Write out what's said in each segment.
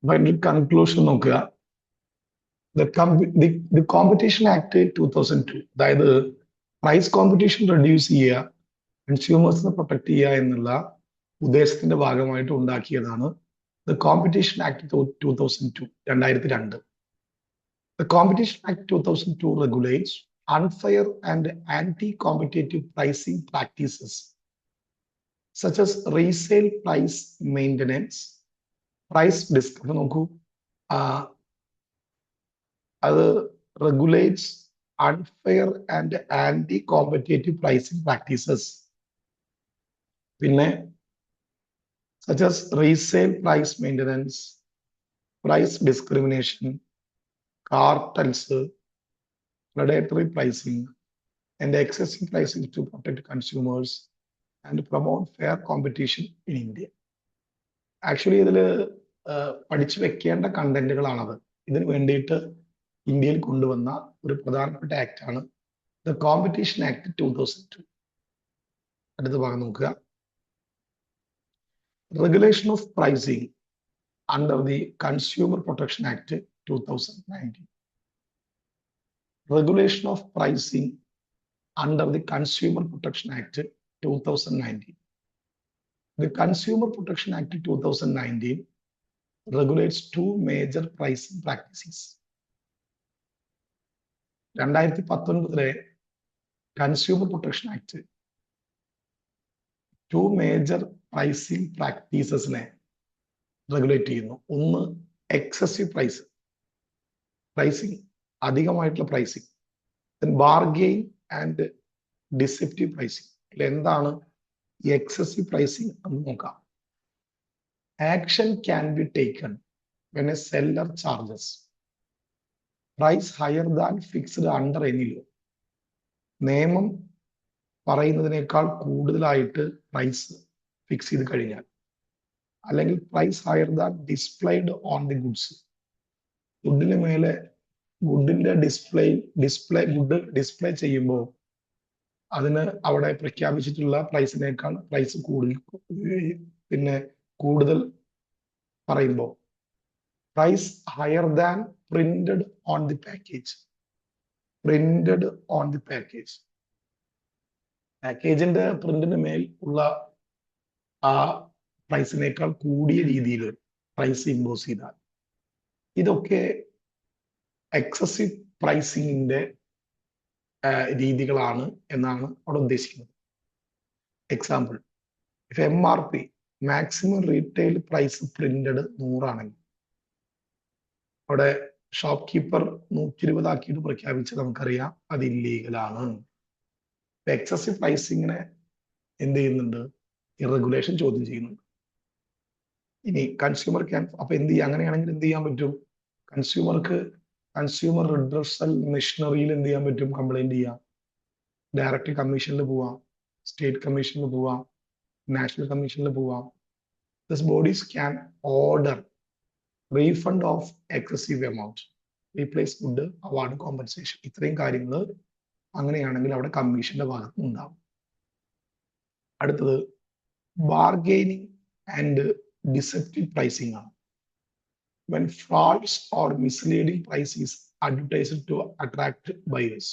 അപ്പൊ അതിന്റെ കൺക്ലൂഷൻ നോക്കുക. The Competition Act 2002, അതായത് പ്രൈസ് കോമ്പറ്റീഷൻ റെഡ്യൂസ് ചെയ്യുക, കൺസ്യൂമേഴ്സിനെ പ്രൊട്ടക്ട് ചെയ്യുക എന്നുള്ള ഉദ്ദേശത്തിന്റെ ഭാഗമായിട്ട് ഉണ്ടാക്കിയതാണ് the competition act 2002, 2002. The Competition Act 2002 regulates unfair and anti-competitive pricing practices such as resale price maintenance, price discount. നോക്കൂ, അത് regulates unfair and anti-competitive pricing practices. പിന്നെ such as resale price maintenance, price discrimination, cartels, predatory pricing, and excessive pricing to protect consumers and promote fair competition in India. Actually ഇതിൽ പഠിച്ചു വെക്കേണ്ട കണ്ടന്റുകളാണത്. ഇതിന് വേണ്ടിയിട്ട് ഇന്ത്യയിൽ കൊണ്ടുവന്ന ഒരു പ്രധാനപ്പെട്ട ആക്ട് ആണ് ദ കോമ്പറ്റീഷൻ ആക്ട് 2002. അടുത്ത ഭാഗം നോക്കുക. Regulation of pricing under the consumer protection act 2019. Regulation of pricing under the Consumer Protection Act 2019. The Consumer Protection Act 2019 regulates two major pricing practices. 2019 Consumer Protection Act two major pricing practices regulate ചെയ്യുന്നു. ഒന്ന് excessive pricing, അധികമായിട്ടുള്ള pricing. Bargain and deceptive pricing. എന്താണ് ഈ excessive pricing എന്ന് നോക്കാം. Action can be taken when a seller charges price higher than fixed under any law. നിയമം പറയുന്നതിനേക്കാൾ കൂടുതലായിട്ട് പ്രൈസ് ഫിക്സ് ചെയ്ത് കഴിഞ്ഞാൽ, അല്ലെങ്കിൽ price higher than displayed on the goods, ഗുഡിന് മേലെ ഗുഡിന്റെ ഗുഡ് ഡിസ്പ്ലേ ചെയ്യുമ്പോൾ അതിന് അവിടെ പ്രഖ്യാപിച്ചിട്ടുള്ള പ്രൈസിനേക്കാൾ പ്രൈസ് കൂടുതൽ പറയുമ്പോൾ price higher than printed on the package. പാക്കേജിന്റെ പ്രിന്റിന് മേൽ ഉള്ള ആ പ്രൈസിനേക്കാൾ കൂടിയ രീതിയിൽ പ്രൈസ് ഇമ്പോസ് ചെയ്താൽ, ഇതൊക്കെ എക്സസീവ് പ്രൈസിങ്ങിന്റെ രീതികളാണ് എന്നാണ് അവിടെ ഉദ്ദേശിക്കുന്നത്. Example, if MRP maximum retail price printed 100 ആണെങ്കിൽ അവിടെ ഷോപ്പ് കീപ്പർ 120 ആക്കിയിട്ട് പ്രഖ്യാപിച്ച് നമുക്കറിയാം അത് ഇല്ലീഗലാണ്. എക്സസീവ് പ്രൈസിങ്ങിനെ എന്ത് ചെയ്യുന്നുണ്ട്? ഈ റെഗുലേഷൻ ചോദ്യം ചെയ്യുന്നുണ്ട്. ഇനി കൺസ്യൂമർ അപ്പൊ എന്ത് ചെയ്യാം? അങ്ങനെയാണെങ്കിൽ എന്ത് ചെയ്യാൻ പറ്റും? കൺസ്യൂമർ റിഡ്രസൽ മെഷീനറിയിൽ എന്ത് ചെയ്യാൻ പറ്റും? കംപ്ലൈന്റ് ചെയ്യാം. ഡയറക്റ്റ് കമ്മീഷനിൽ പോവാം, സ്റ്റേറ്റ് കമ്മീഷനിൽ പോവാം, നാഷണൽ കമ്മീഷനിൽ പോവാം. This bodies can order refund of excessive amount, replace food, award, compensation. ഇത്രയും കാര്യങ്ങൾ അങ്ങനെയാണെങ്കിൽ അവിടെ കമ്മീഷന്റെ ഭാഗത്ത് ഉണ്ടാവും. അടുത്തത് ബാർഗെയിനിങ് ആൻഡ് ഡിസെപ്റ്റീവ് പ്രൈസിംഗ് ആണ്. When false or misleading price is advertised to attract buyers.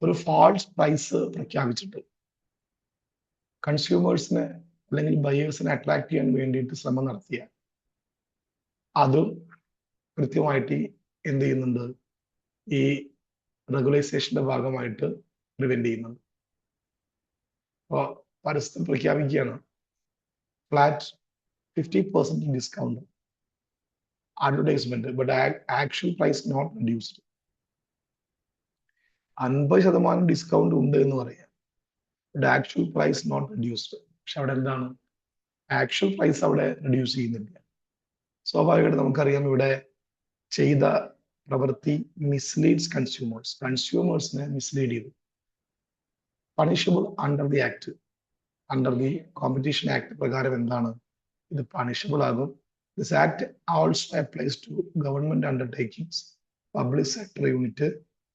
ഒരു ഫാൾസ് പ്രൈസ് പ്രഖ്യാപിച്ചിട്ട് കൺസ്യൂമേഴ്സിനെ അല്ലെങ്കിൽ ബയേഴ്സിനെ അട്രാക്ട് ചെയ്യാൻ വേണ്ടിയിട്ട് ശ്രമം നടത്തിയ അതും കൃത്യമായിട്ട് എന്ത് ചെയ്യുന്നുണ്ട്? ഈ റെഗുലൈസേഷന്റെ ഭാഗമായിട്ട് പ്രിവെന്റ് ചെയ്യുന്നുണ്ട്. അപ്പോൾ പരസ്യം പ്രഖ്യാപിക്കുകയാണ് flat 50% discount advertisement, but actual price not reduced. 50% discount ഉണ്ട് എന്ന് പറയാം, but actual price not reduced. പക്ഷെ അവിടെ എന്താണ്? ആക്ച്വൽ പ്രൈസ് അവിടെ റെഡ്യൂസ് ചെയ്യുന്നില്ല. സ്വാഭാവികമായിട്ട് നമുക്കറിയാം ഇവിടെ ചെയ്ത പ്രവൃത്തി മിസ്ലീഡ്സ് കൺസ്യൂമേഴ്സിനെ മിസ്ലീഡ് ചെയ്തു. Punishable under the act, under the competition act പ്രകാരം എന്താണ്? ഇത് പണിഷബിൾ ആകും. This act also applies to government undertakings, public sector unit,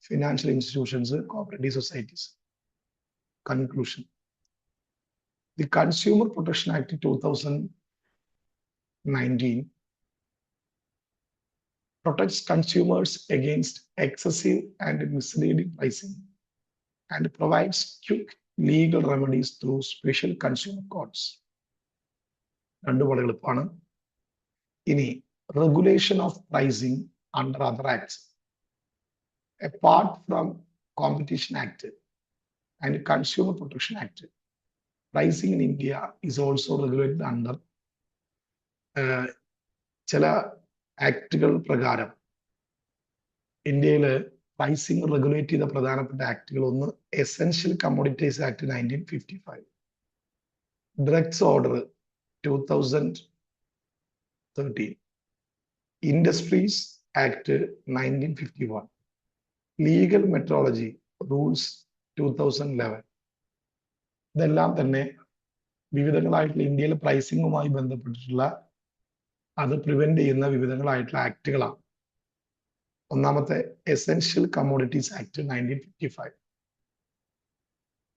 financial institutions, cooperative societies. Conclusion. The Consumer Protection Act 2019 protects consumers against excessive and misleading pricing, and provides quick legal remedies through special consumer courts. രണ്ടു വളരെ എളുപ്പമാണ്. ഇനി regulation of pricing under other acts. Apart from Competition Act and Consumer Protection Act, pricing in India is also regulated under ചില ആക്ടുകൾ പ്രകാരം ഇന്ത്യയിൽ pricing regulate ചെയ്ത പ്രധാനപ്പെട്ട ആക്ടുകൾ ഒന്ന് essential commodities act 1955, drugs order 2013, industries act 1951, legal metrology rules 2011. ഇതെല്ലാം തന്നെ വിവിധങ്ങളായിട്ടുള്ള ഇന്ത്യയിലെ പ്രൈസിംഗുമായി ബന്ധപ്പെട്ടിട്ടുള്ള അത് പ്രിവെന്റ് ചെയ്യുന്ന വിവിധങ്ങളായിട്ടുള്ള ആക്ടുകളാണ്. ഒന്നാമത്തെ എസെൻഷ്യൽ കമ്മോഡിറ്റീസ് ആക്ട് 1955.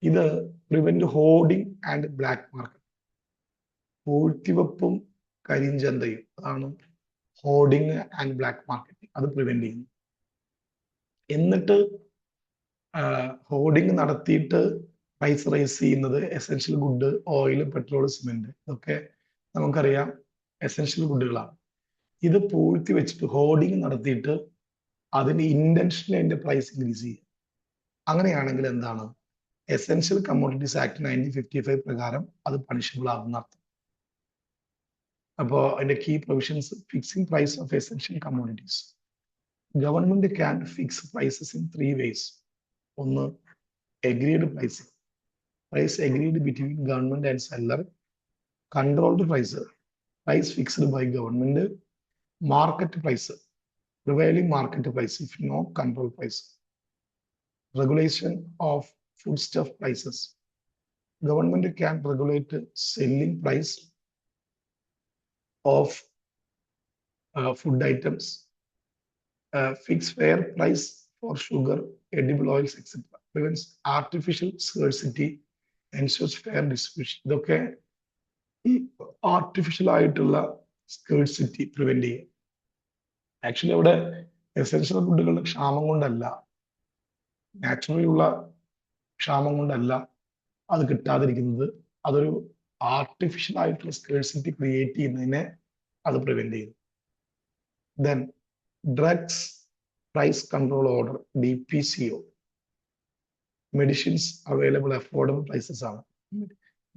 ഇത് prevent hoarding and black market, പൂഴ്ത്തിവെപ്പും കരിഞ്ചന്തയും, അതാണ് ഹോർഡിംഗ് ആൻഡ് ബ്ലാക്ക് മാർക്കറ്റ്, അത് പ്രിവെന്റ് ചെയ്യുന്നു. എന്നിട്ട് ഹോർഡിംഗ് നടത്തിയിട്ട് പ്രൈസ് റൈസ് ചെയ്യുന്നത് essential good, oil, petrol, cement, ഇതൊക്കെ നമുക്കറിയാം എസെൻഷ്യൽ ഗുഡുകളാണ്. ഇത് പൂഴ്ത്തി വെച്ചിട്ട് ഹോർഡിംഗ് നടത്തിയിട്ട് അതിന് ഇന്റൻഷനൽ അതിന്റെ പ്രൈസ് ഇൻക്രീസ് ചെയ്യുക. അങ്ങനെയാണെങ്കിൽ എന്താണ്? എസെൻഷ്യൽ കമ്മോഡിറ്റീസ് ആക്ട് 1955 പ്രകാരം അത് പണിഷബിൾ ആകുന്ന അർത്ഥം. അപ്പോൾ അതിന്റെ key provisions: fixing price of essential commodities. Government can fix prices in 3 ways. ഒന്ന്, agreed pricing, price agreed between government and seller. Controlled price, price fixed by government. Market price, prevailing market price if no control price. Regulation of foodstuff prices. Government can regulate selling price of food items, fix fair price for sugar, edible oils, etc. Prevents artificial scarcity, ensures fair distribution. ഇതൊക്കെ ഈ artificial ആയിട്ടുള്ള scarcity prevent ചെയ്യും. Actually അവിടെ essential ഫുഡുകളുടെ ക്ഷാമം കൊണ്ടല്ല, naturally ഉള്ള ക്ഷാമം കൊണ്ടല്ല അത് കിട്ടാതിരിക്കുന്നത്, അതൊരു ആർട്ടിഫിഷ്യൽ ആയിട്ടുള്ള സ്കേഴ്സിറ്റി ക്രിയേറ്റ് ചെയ്യുന്നതിനെ അത് പ്രിവെന്റ് ചെയ്യുന്നു. Then drugs price control order, DPCO. Medicines available affordable prices ആണ്,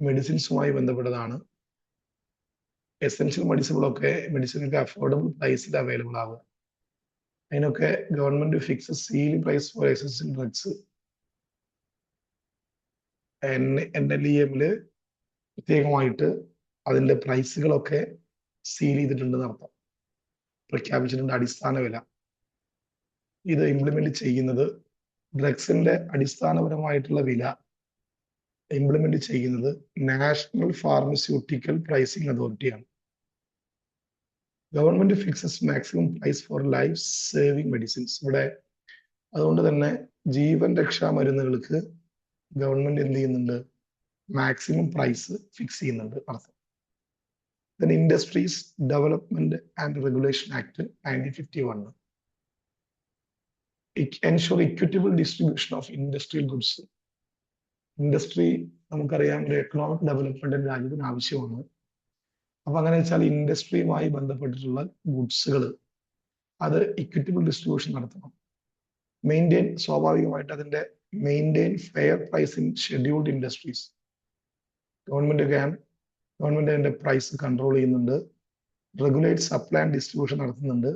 മെഡിസിൻസുമായി ബന്ധപ്പെട്ടതാണ്. എസെൻഷ്യൽ മെഡിസിനുകളൊക്കെ അഫോർഡബിൾ പ്രൈസിൽ അവൈലബിൾ ആവുക. അതിനൊക്കെ government fix ceiling price for essential drugs. NLEM പ്രത്യേകമായിട്ട് അതിന്റെ പ്രൈസുകളൊക്കെ സീൽ ചെയ്തിട്ടുണ്ടെന്ന് അർത്ഥം, പ്രഖ്യാപിച്ചിട്ടുണ്ട് അടിസ്ഥാന വില. ഇത് ഇംപ്ലിമെന്റ് ചെയ്യുന്നത് ഡ്രഗ്സിന്റെ അടിസ്ഥാനപരമായിട്ടുള്ള വില ഇംപ്ലിമെന്റ് ചെയ്യുന്നത് നാഷണൽ ഫാർമസ്യൂട്ടിക്കൽ പ്രൈസിംഗ് അതോറിറ്റിയാണ്. Government fixes maximum price for life saving medicines. ഇവിടെ അതുകൊണ്ട് തന്നെ ജീവൻ രക്ഷാ മരുന്നുകൾക്ക് ഗവൺമെന്റ് എന്ത് ചെയ്യുന്നുണ്ട്? മാക്സിമം പ്രൈസ് ഫിക്സ് ചെയ്യുന്നുണ്ട് അർത്ഥം. Then Industries Development and Regulation Act 1951. It ensure equitable distribution of industrial goods. Industry നമുക്കറിയാം ഒരു എക്കണോമിക് ഡെവലപ്മെന്റ് രാജ്യത്തിന് ആവശ്യമാണ്. അപ്പൊ അങ്ങനെ വെച്ചാൽ ഇൻഡസ്ട്രിയുമായി ബന്ധപ്പെട്ടിട്ടുള്ള ഗുഡ്സുകൾ അത് ഇക്വിറ്റബിൾ ഡിസ്ട്രിബ്യൂഷൻ നടത്തണം. സ്വാഭാവികമായിട്ട് അതിന്റെ maintain fair price in scheduled industries. Government അതിന്റെ പ്രൈസ് കൺട്രോൾ ചെയ്യുന്നുണ്ട്, റെഗുലേറ്റ് സപ്ലൈ ആൻഡ് ഡിസ്ട്രിബ്യൂഷൻ നടത്തുന്നുണ്ട്,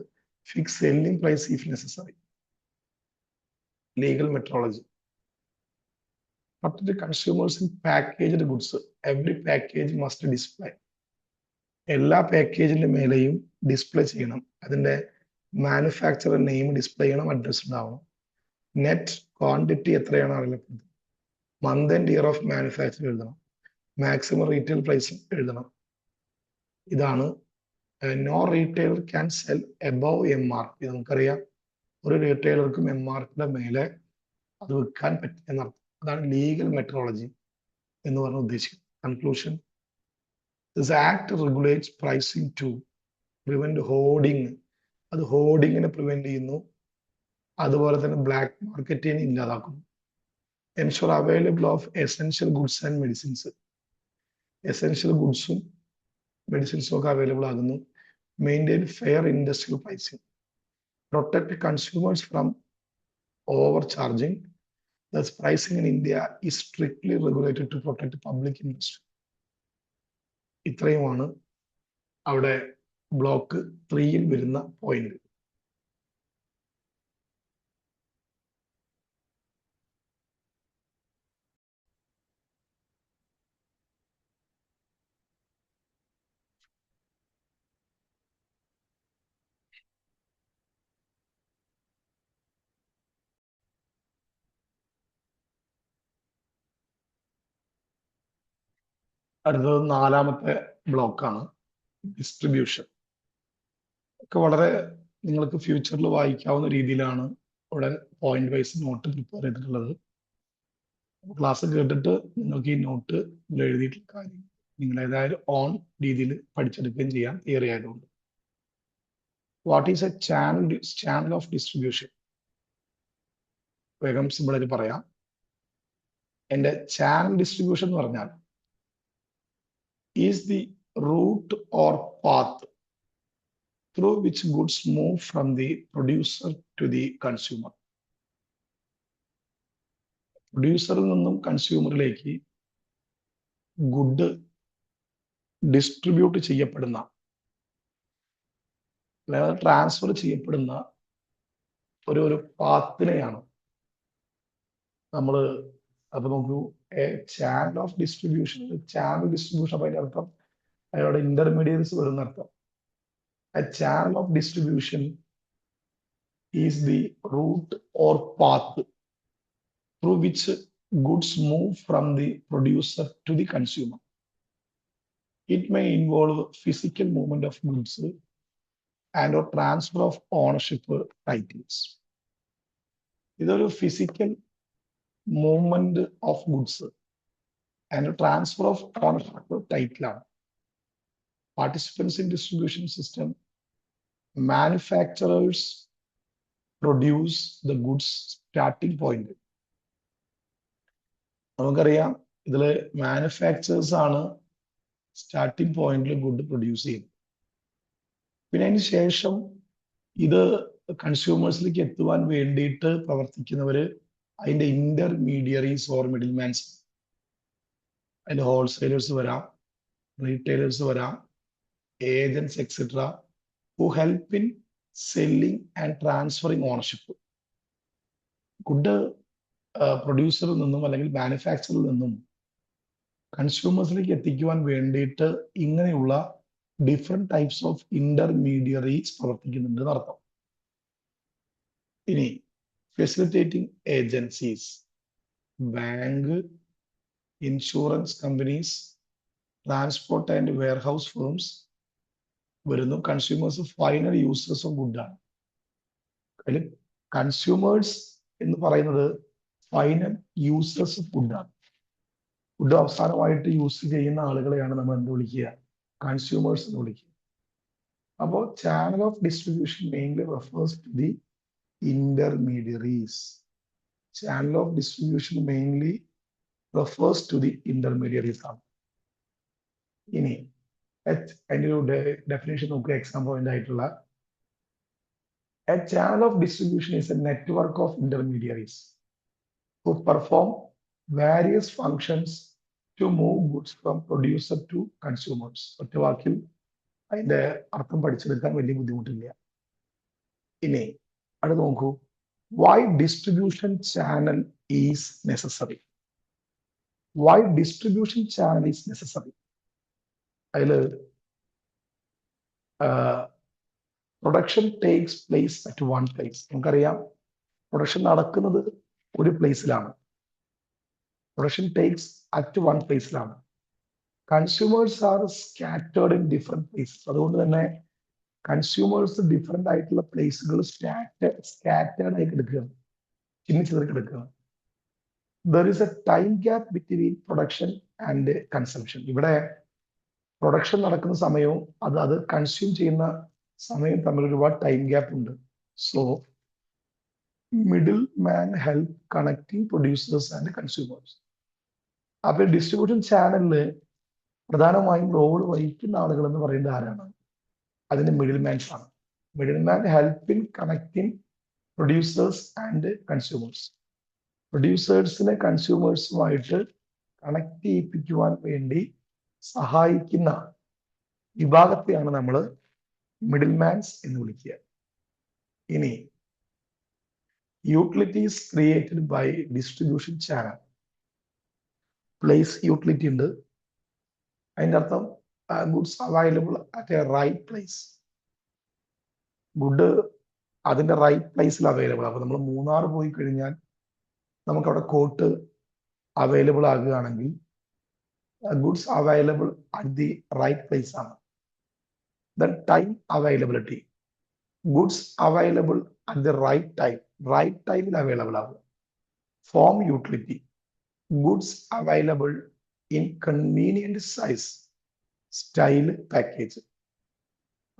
fix selling price if necessary. Legal metrology. Protect the consumers in packaged goods. Every package must display. എല്ലാ പാക്കേജിന്റെ മേലെയും display ചെയ്യണം. അതിന്റെ manufacturer name display ചെയ്യണം, address ഉണ്ടാവണം. Net quantity എത്രയാണ് അറിയപ്പെടുന്നത്, month and year of manufacture എഴുതണം, മാക്സിമം റീറ്റെയിൽ പ്രൈസ് എഴുതണം. ഇതാണ് no retailer can sell above MRP. നമുക്കറിയാം ഒരു റീറ്റെയിലർക്കും MRPയുടെ മേലെ അത് വിൽക്കാൻ പറ്റും എന്നർത്ഥം. അതാണ് ലീഗൽ മെട്രോളജി എന്ന് പറഞ്ഞ ഉദ്ദേശിക്കുന്നത്. Conclusion: this act regulates pricing to prevent hoarding. അത് ഹോർഡിങ്ങിനെ പ്രിവെന്റ് ചെയ്യുന്നു, അതുപോലെ തന്നെ ബ്ലാക്ക് മാർക്കറ്റിനെ ഇല്ലാതാക്കുന്നു. Ensure available of essential goods and medicines. Essential ഗുഡ്സും മെഡിസിൻസും ഒക്കെ അവൈലബിൾ ആകുന്നു. Maintain fair industrial pricing. Protect consumers from over charging. Thus, pricing in India is strictly regulated to protect public interest. ഇത്രയുമാണ് അവിടെ ബ്ലോക്ക് 3-യിൽ വരുന്ന point. അടുത്തത് 4-ാമത്തെ ബ്ലോക്കാണ് distribution. ഒക്കെ വളരെ നിങ്ങൾക്ക് ഫ്യൂച്ചറിൽ വായിക്കാവുന്ന രീതിയിലാണ് ഇവിടെ പോയിന്റ് വൈസ് നോട്ട് പ്രിപ്പയർ ചെയ്തിട്ടുള്ളത്. ക്ലാസ് കേട്ടിട്ട് നിങ്ങൾക്ക് ഈ നോട്ട് എഴുതിയിട്ടുള്ള കാര്യം നിങ്ങൾ ഏതായാലും ഓൺ രീതിയിൽ പഠിച്ചെടുക്കുകയും ചെയ്യാം, തിയറി ആയതുകൊണ്ട്. What is A channel of distribution? വേഗം സിമ്പിളായിട്ട് പറയാം. എൻ്റെ ചാനൽ ഡിസ്ട്രിബ്യൂഷൻ എന്ന് പറഞ്ഞാൽ is the route or path through which goods move from the producer to the consumer. പ്രൊഡ്യൂസറിൽ നിന്നും കൺസ്യൂമറിലേക്ക് ഗുഡ് ഡിസ്ട്രിബ്യൂട്ട് ചെയ്യപ്പെടുന്ന, അല്ലെങ്കിൽ ട്രാൻസ്ഫർ ചെയ്യപ്പെടുന്ന ഒരു പാത്തിനെയാണ് നമ്മൾ. അപ്പൊ നോക്കൂ, channel of distribution, channel distribution അപ്പൊ അതിന്റെ അർത്ഥം അതിലൂടെ ഇന്റർമീഡിയറ്റ്സ് വരുന്ന അർത്ഥം. A channel of distribution is the route or path through which goods move from the producer to the consumer. It may involve physical movement of goods and or transfer of ownership titles. ഇതൊരു physical movement of goods and transfer of ownership ടൈറ്റിലാണ്. Participants in distribution system, manufacturers produce the goods starting point. നമുക്കറിയാം ഇതില് manufacturers ആണ് starting പോയിന്റിൽ good produce ചെയ്യുന്നത്. പിന്നെ അതിന് ശേഷം ഇത് കൺസ്യൂമേഴ്സിലേക്ക് എത്തുവാൻ വേണ്ടിയിട്ട് പ്രവർത്തിക്കുന്നവര് അതിന്റെ ഇന്റർമീഡിയറീസ് ഓർ മിഡിൽമാൻസ്. അതിന്റെ ഹോൾസെയിലേഴ്സ് വരാം, റീറ്റെയിലേഴ്സ് വരാം, agents etcetera, who help in selling and transferring ownership. Good പ്രൊഡ്യൂസറിൽ നിന്നും അല്ലെങ്കിൽ മാനുഫാക്ചറിൽ നിന്നും കൺസ്യൂമേഴ്സിലേക്ക് എത്തിക്കുവാൻ വേണ്ടിയിട്ട് ഇങ്ങനെയുള്ള ഡിഫറെന്റ് ടൈപ്സ് ഓഫ് ഇന്റർമീഡിയറീസ് പ്രവർത്തിക്കുന്നുണ്ട് എന്നർത്ഥം. ഇനി facilitating agencies, bank, insurance companies, transport and warehouse firms വരുന്നു. കൺസ്യൂമേഴ്സ് ഫൈനൽ യൂസേഴ്സ് ഓഫ് ഗുഡാണ്. അതിൽ കൺസ്യൂമേഴ്സ് എന്ന് പറയുന്നത് ഫൈനൽ യൂസേഴ്സ് ഓഫ് ഗുഡാണ്. ഫുഡ് അവസാനമായിട്ട് യൂസ് ചെയ്യുന്ന ആളുകളെയാണ് നമ്മൾ എന്ത് വിളിക്കുക? കൺസ്യൂമേഴ്സ് എന്ന് വിളിക്കുക. അപ്പോൾ channel of distribution mainly refers to the intermediaries. Channel of distribution mainly refers to the intermediaries. ഇനി അതിൻ്റെ ഒരു ഡെഫിനേഷൻ നോക്കുക. എക്സാം പോയിന്റ് ആയിട്ടുള്ള a channel of distribution is a network of intermediaries who perform various functions to move goods from producer to consumers. ഒറ്റ വാക്കിൽ അതിന്റെ അർത്ഥം പഠിച്ചെടുക്കാൻ വലിയ ബുദ്ധിമുട്ടില്ല. ഇനി അടുത്ത് നോക്കൂ, why distribution channel is necessary? Why distribution channel is necessary? അതില് production takes place at one place. നമുക്കറിയാം പ്രൊഡക്ഷൻ നടക്കുന്നത് ഒരു പ്ലേസിലാണ്. പ്രൊഡക്ഷൻ ടേക്സ് അറ്റ് വൺ പ്ലേസിലാണ്. Consumers are scattered in different places. അതുകൊണ്ട് തന്നെ കൺസ്യൂമേഴ്സ് ഡിഫറെന്റ് ആയിട്ടുള്ള പ്ലേസുകൾ സ്കാറ്റേർഡ് ആയി കിടക്കുകയാണ്, ചിന്നിച്ചിതറി കിടക്കുകയാണ്. There is a time gap between production and consumption. ഇവിടെ പ്രൊഡക്ഷൻ നടക്കുന്ന സമയവും അത് കൺസ്യൂം ചെയ്യുന്ന സമയം തമ്മിൽ ഒരുപാട് ടൈം ഗ്യാപ്പ് ഉണ്ട്. So middle man help connecting producers and consumers. അപ്പൊ ഡിസ്ട്രിബ്യൂഷൻ ചാനലില് പ്രധാനമായും റോൾ വഹിക്കുന്ന ആളുകൾ എന്ന് പറയുന്നത് ആരാണ്? അതിന്റെ മിഡിൽ മാൻസ് ആണ്. Middle man help in connecting producers and consumers. പ്രൊഡ്യൂസേഴ്സിനെ കൺസ്യൂമേഴ്സുമായിട്ട് കണക്ട് ചെയ്യിപ്പിക്കുവാൻ വേണ്ടി സഹായിക്കുന്ന വിഭാഗത്തെയാണ് നമ്മൾ മിഡിൽ മാൻസ് എന്ന് വിളിക്കുക. ഇനി utilities created by distribution channel. Place utility ഉണ്ട്. അതിൻ്റെ അർത്ഥം goods available at a right place. Good അതിന്റെ റൈറ്റ് പ്ലേസിൽ അവൈലബിൾ. അപ്പൊ നമ്മൾ മൂന്നാർ പോയി കഴിഞ്ഞാൽ നമുക്ക് അവിടെ കോട്ട് അവൈലബിൾ ആകുകയാണെങ്കിൽ goods available at the right place ആണ്. Then time availability. Goods available at the right time. Right ടൈമിൽ അവൈലബിൾ ആകുക. Form utility. Goods available in convenient size, style, package.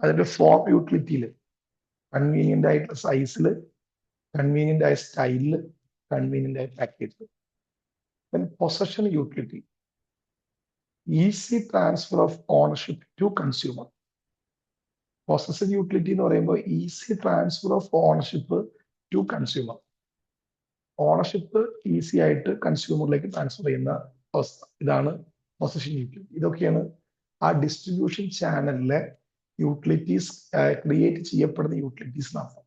അതിന്റെ ഫോം യൂട്ടിലിറ്റിയിൽ കൺവീനിയന്റ് ആയിട്ടുള്ള സൈസിൽ, കൺവീനിയന്റ് ആയ സ്റ്റൈലിൽ, കൺവീനിയന്റ് ആയ പാക്കേജിൽ. Possession utility. Easy transfer of ownership to consumer. Possession utility എന്ന് പറയുമ്പോൾ easy transfer of ownership to consumer. Ownership easy ആയിട്ട് കൺസ്യൂമറിലേക്ക് ട്രാൻസ്ഫർ ചെയ്യുന്ന അവസ്ഥ. ഇതാണ് പൊസഷൻ യൂട്ടിലിറ്റി. ഇതൊക്കെയാണ് ആ ഡിസ്ട്രിബ്യൂഷൻ ചാനലിലെ യൂട്ടിലിറ്റീസ്, ക്രിയേറ്റ് ചെയ്യപ്പെടുന്ന യൂട്ടിലിറ്റീസ് എന്നാണ്.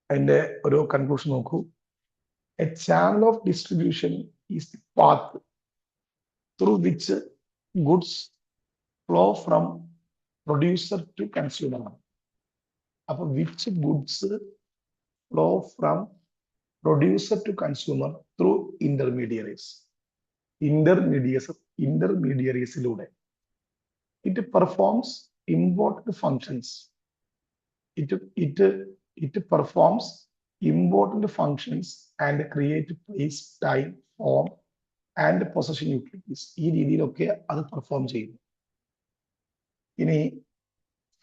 അതിന്റെ ഒരു കൺക്ലൂഷൻ നോക്കൂ. A channel of distribution is the path through which goods flow from producer to consumer. അപ്പൊ which goods flow from producer to consumer through intermediaries. ഇന്റർമീഡിയറീസിലൂടെ. It performs important functions. It performs important functions and create place, time, form and possession utilities. ഈ രീതിയിലൊക്കെ അത് perform ചെയ്യുന്നു. ഇനി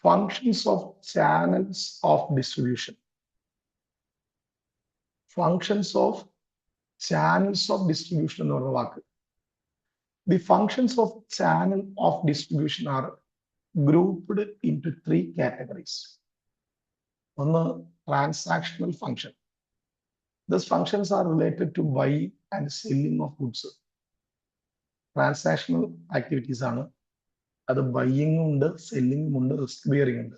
functions of channels of distribution. Functions of channels of distribution എന്ന് പറഞ്ഞ വാക്ക്. The functions of channel of distribution are grouped into 3 categories. One, transactional function. These functions are related to buying and selling of goods. Transactional activities are അത് buying ഉണ്ട്, selling ഉണ്ട്, risk bearing ഉണ്ട്.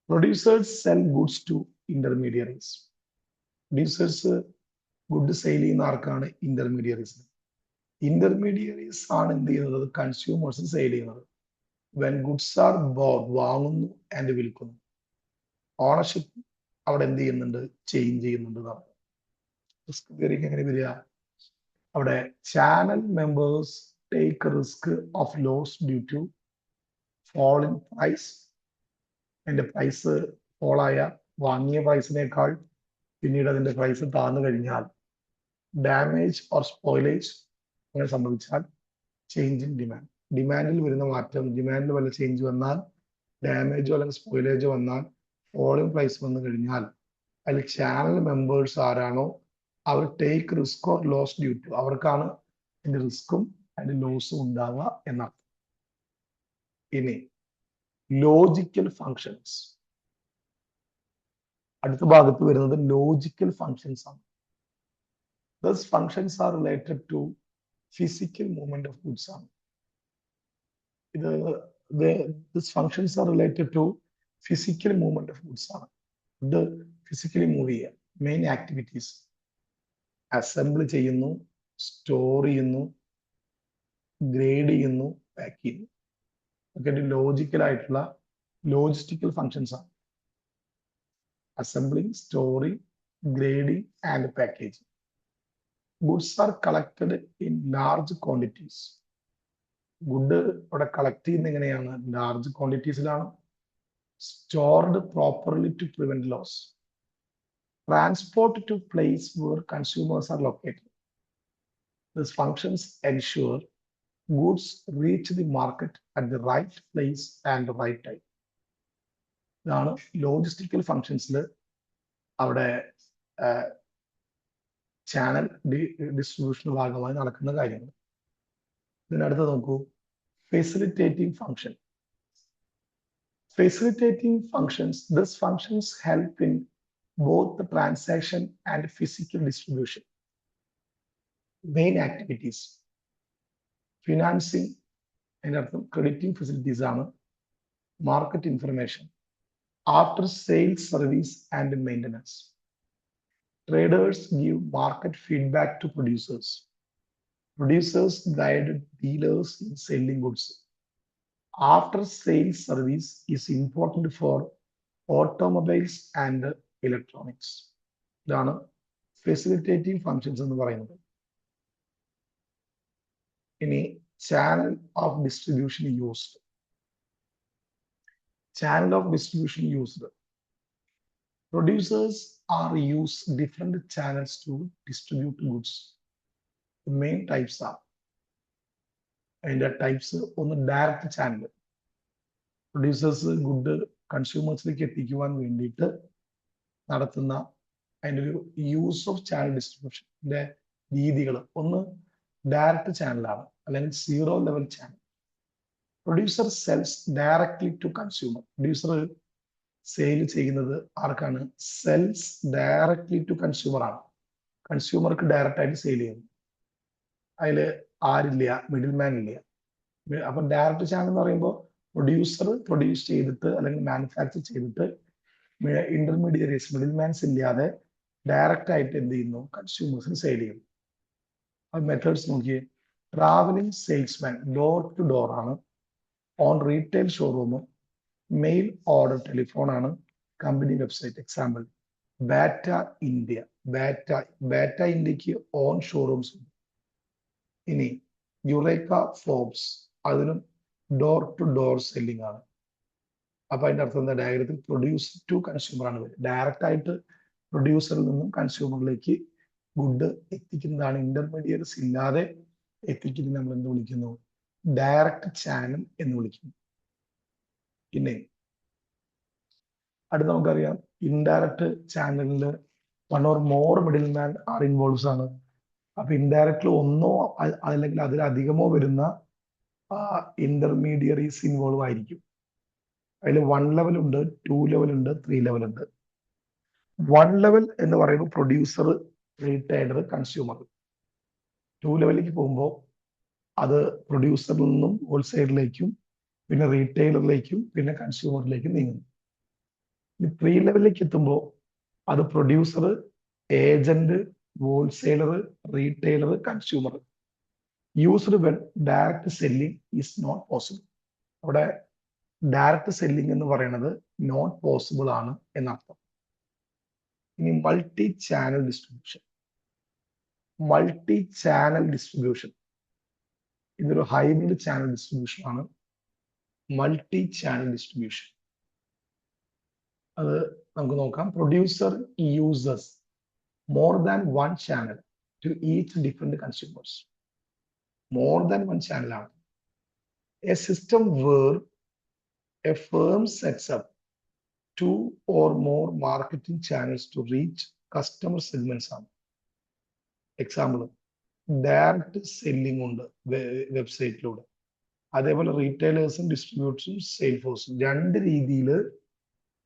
Producers sell goods to intermediaries. Producers good sale ചെയ്യുന്ന ആർക്കാണ്? intermediaries. Intermediaries ആണ് എന്ത് ചെയ്യുന്നത്? കൺസ്യൂമേഴ്സിന് sale ചെയ്യുന്നത്. വെൻ ഗുഡ്സ് ആർ ബോട്ട്, വാങ്ങുന്നു ആൻഡ് വിൽക്കുന്നു. ഓണർഷിപ്പ് അവിടെ എന്ത് ചെയ്യുന്നുണ്ട്? ചേഞ്ച് ചെയ്യുന്നുണ്ട്. റിസ്ക് ബിയറിംഗ് എങ്ങനെ വരിക? അവിടെ channel members take risk of loss due to fall in price. അതിന്റെ പ്രൈസ് ഫോളായ, വാങ്ങിയ പ്രൈസിനേക്കാൾ പിന്നീട് അതിന്റെ പ്രൈസ് താഴ്ന്നു കഴിഞ്ഞാൽ, ഡാമേജ് ഓർ സ്പോയിലേജ് അങ്ങനെ സംഭവിച്ചാൽ, ചേഞ്ച് ഇൻ ഡിമാൻഡ്. ഡിമാൻഡിൽ വരുന്ന മാറ്റം, ഡിമാൻഡിൽ വല്ല ചേഞ്ച് വന്നാൽ, ഡാമേജോ അല്ലെങ്കിൽ സ്പോയിലേജോ വന്നാൽ, ഫോളിംഗ് പ്രൈസ് വന്നു കഴിഞ്ഞാൽ, അതിൽ ചാനൽ മെമ്പേഴ്സ് ആരാണോ അവർ take risk or loss due to, അവർക്കാണ് അതിന്റെ റിസ്ക്കും അതിന്റെ ലോസും ഉണ്ടാവുക എന്നർത്ഥം. ഇനി ലോജിക്കൽ ഫങ്ഷൻസ്. അടുത്ത ഭാഗത്ത് വരുന്നത് ലോജിക്കൽ ഫങ്ഷൻസ് ആണ്. These functions are related to physical movement of goods. These functions are related to physical movement of goods. The physically move ചെയ്യുക. മെയിൻ ആക്ടിവിറ്റീസ് അസംബിൾ ചെയ്യുന്നു, സ്റ്റോർ ചെയ്യുന്നു, ഗ്രേഡ് ചെയ്യുന്നു, പാക്ക് ചെയ്യുന്നു. ഒക്കെ ലോജിക്കൽ ആയിട്ടുള്ള ലോജിസ്റ്റിക്കൽ ഫങ്ഷൻസ് ആണ്. Assembling, storing, grading and packaging. Goods are collected in large quantities. Good ഇവിടെ collect ചെയ്യുന്ന എങ്ങനെയാണ്? ലാർജ് ക്വാണ്ടിറ്റീസിലാണ്. Stored properly to prevent loss. Transport to place where consumers are located. These functions ensure goods reach the market at the right place and the right time. ഇതാണ് logistical ഫങ്ഷൻസിൽ അവിടെ channel ഡിസ്ട്രിബ്യൂഷന് ഭാഗമായി നടക്കുന്ന കാര്യങ്ങൾ. ഇതിനടുത്ത് നോക്കൂ, facilitating function. Facilitating functions, these functions help in both the transaction and physical distribution. Main activities: financing, crediting facilities, market information, after sales service and maintenance. Traders give market feedback to producers. Producers guide dealers in selling goods. After sales service is important for automobiles and electronics. ഇതാണ് facilitating functions എന്ന് പറയുന്നത്. ഇനി channel of distribution used. Channel of distribution used. Producers are use different channels to distribute goods. The main types are, അതിൻ്റെ types ഒന്ന് direct channel. Producers good കൺസ്യൂമേഴ്സിലേക്ക് എത്തിക്കുവാൻ വേണ്ടിയിട്ട് നടത്തുന്ന അതിൻ്റെ ഒരു യൂസ് ഓഫ് ചാനൽ ഡിസ്ട്രിബ്യൂഷൻ്റെ രീതികൾ. ഒന്ന് ഡയറക്റ്റ് ചാനലാണ്, അല്ലെങ്കിൽ zero level channel. Producer sells directly to consumer. Producer sale ചെയ്യുന്നത് ആർക്കാണ്? സെൽസ് ഡയറക്ട്ലി ടു കൺസ്യൂമർ ആണ്. കൺസ്യൂമർക്ക് ഡയറക്റ്റ് ആയിട്ട് സെയിൽ ചെയ്യുന്നു. അതിൽ ആരില്ല, മിഡിൽ മാൻ ഇല്ല. അപ്പൊ ഡയറക്റ്റ് ചാനൽ എന്ന് പറയുമ്പോൾ പ്രൊഡ്യൂസർ പ്രൊഡ്യൂസ് ചെയ്തിട്ട് അല്ലെങ്കിൽ മാനുഫാക്ചർ ചെയ്തിട്ട് ഇന്റർമീഡിയറീസ്, മിഡിൽ മാൻസ് ഇല്ലാതെ ഡയറക്റ്റ് ആയിട്ട് എന്ത് ചെയ്യുന്നു? കൺസ്യൂമേഴ്സിന് സെയിൽ ചെയ്യുന്നു. ആ മെത്തേഡ്സ് നോക്കിയേ. Travelling salesman, door to door ആണ്. Own retail showroom. Mail order, telephone ആണ്. Company website. Example Bata India. Bata ഇന്ത്യക്ക് ഓൺ ഷോറൂംസ് ഉണ്ട്. ഇനി യുറേക്ക ഫോബ്സ്, അതിനും ഡോർ ടു ഡോർ സെല്ലിംഗ് ആണ്. അപ്പൊ അതിന്റെ അർത്ഥം എന്താ? ഡയഗ്രത്തിൽ പ്രൊഡ്യൂസർ ടു കൺസ്യൂമർ ആണ് വരുന്നത്. ഡയറക്റ്റ് ആയിട്ട് പ്രൊഡ്യൂസറിൽ നിന്നും കൺസ്യൂമറിലേക്ക് ഗുഡ് എത്തിക്കുന്നതാണ്. ഇന്റർമീഡിയറ്റ്സ് ഇല്ലാതെ എത്തിക്കുന്നത് നമ്മൾ എന്ത് വിളിക്കുന്നു? ഡയറക്റ്റ് ചാനൽ എന്ന് വിളിക്കുന്നു. പിന്നെ അടുത്ത് നമുക്കറിയാം, ഇൻഡയറക്റ്റ് ചാനലിൽ one or more middle man are involves ആണ്. അപ്പൊ ഇൻഡയറക്റ്റ്ലി ഒന്നോ അല്ലെങ്കിൽ അതിലധികമോ വരുന്ന ഇന്റർമീഡിയറീസ് ഇൻവോൾവ് ആയിരിക്കും. അതിൽ 1 ലെവൽ ഉണ്ട്, 2 ലെവൽ ഉണ്ട്, 3 ലെവൽ ഉണ്ട്. 1 ലെവൽ എന്ന് പറയുമ്പോൾ പ്രൊഡ്യൂസർ, റീറ്റെയിലർ, കൺസ്യൂമർ. 2 ലെവലിലേക്ക് പോകുമ്പോൾ അത് പ്രൊഡ്യൂസറിൽ നിന്നും ഹോൾസെയിലറിലേക്കും പിന്നെ റീറ്റെയിലറിലേക്കും പിന്നെ കൺസ്യൂമറിലേക്കും നീങ്ങുന്നു. 3 ലെവലിലേക്ക് എത്തുമ്പോൾ അത് producer, agent, wholesaler, retailer, consumer. Used when direct selling is not possible. അവിടെ ഡയറക്റ്റ് സെല്ലിംഗ് എന്ന് പറയുന്നത് നോട്ട് പോസിബിൾ ആണ് എന്നർത്ഥം. ഇനി multi channel distribution. Multi channel distribution ഇതൊരു ഹൈബ്രിഡ് ചാനൽ ഡിസ്ട്രിബ്യൂഷൻ ആണ്. മൾട്ടി ചാനൽ ഡിസ്ട്രിബ്യൂഷൻ അത് നമുക്ക് നോക്കാം. Producer uses more than one channel to each different consumers. More than one channel ആണ്. A system where a firm sets up 2 or more marketing channels to reach customer segments ആണ്. Example direct selling ഉണ്ട് വെബ്സൈറ്റിലൂടെ. അതേപോലെ റീറ്റെയിലേഴ്സും ഡിസ്ട്രിബ്യൂട്ടേഴ്സും sale ഫോഴ്സും 2 രീതിയിൽ